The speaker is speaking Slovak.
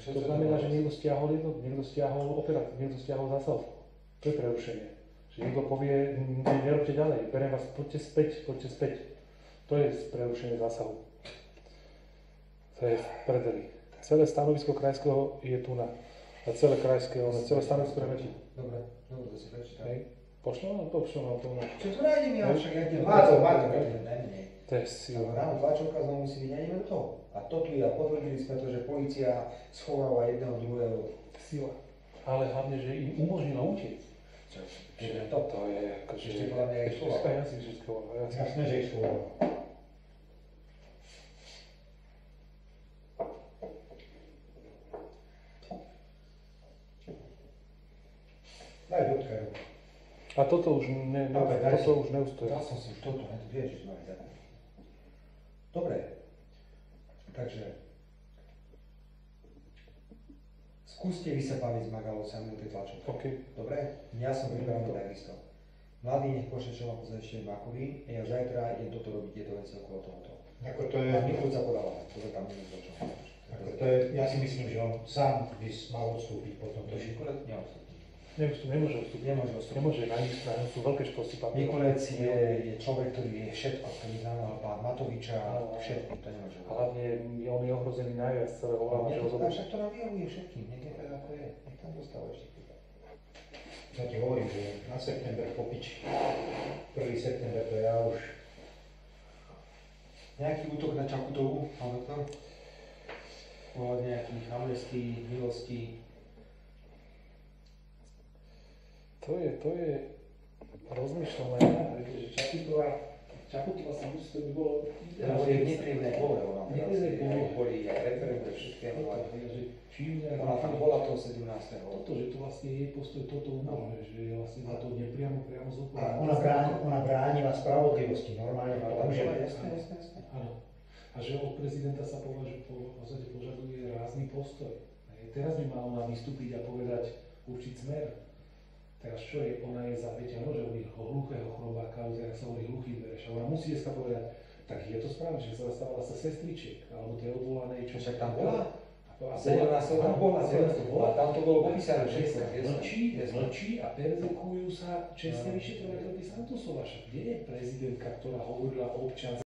To znamená, že niekto stiahol jednotku, niekto stiahol operáciu, niekto stiahol zásahu. To je prerušenie. Že niekto povie, nerobte ďalej, beriem vás, poďte späť. To je prerušenie zásahu. To je predeli. Celé stanovisko krajského je tu na. A celé krajské, celé stanovisko je Dobre, to si prečítam. Pošlem to na to. Čo to nájdem ja však, jak nie Má to, najmenej. To je sila. Ráno tlačovka znovu musí byť, ja neviem to. A to tu ja potvrdili sme to, že polícia schováva jedného druhého. Sila. Ale hlavne, že im umožnila utiecť. Čiže to je akože... ešte hlavne aj schováva. Ja si že schováva. Jasné, že ich schováva. Daj do odkaru. A toto už neustojí. Dal som si už toto, ne, to vieš, že máme teda. Dobre, takže skúste vy sa baviť s Magalovcami o tej tlačovke. Okay. Dobre? Ja som pripravený takisto. Mladý nech pošle, čo má pozrieť ešte Makovi, ja zajtra idem toto robiť, tieto veci okolo tohoto. Ako to je... A Michal sa podávať, to tam neviem o čom. Ako to je, ja si myslím, že on sám by mal odstúpiť po tomto. Mikulec neodstúpi. Nemôže odstúpiť. Nemôže, na ich strane sú veľké šposy papieru. Mikulec je človek, ktorý vie všetko, ktorý znamená pán Matoviča, všetko, to nemôže. Hlavne on je ohrozený najviac celého hlava, že ho zoberú. Však to nám vyhovuje všetkým, nech je tak ako je, nech tam dostáva ešte. Ja ti hovorím, že na september popič. 1. september to ja už... Nejaký útok na Čaputovú, pán doktor? Ohľadne nejakých hamleských milostí. To je rozmýšľané, že Čaputová sa musí, to by bolo... To je nepríjemné pole, ona nepríjemné boli aj referendum, všetkému. Ona tam Čím bola toho 17. Toto, že to vlastne jej postoj toto umožňuje, že je vlastne za to nepriamo A zodpovedná. ona bránila spravodlivosti, normálne to môže. Jasné. Áno. A že od prezidenta sa požaduje rázny postoj. Teraz by mala ona vystúpiť a povedať určiť smer. Teraz čo je, ona je za, viete, môže hovoriť hluchého chrobáka, ak sa hovorí hluchý vereš. Ona musí dneska povedať, tak je to správne, že sa zastávala sa sestričiek, alebo tej odvolanej, čo Však tam bola? 17 tam bola, a tam to bolo popísané že sa všetko. zmlčí a perzekujú sa čestné vyšetrovateľky Santosova. Však kde je prezidentka, ktorá hovorila o občianstve?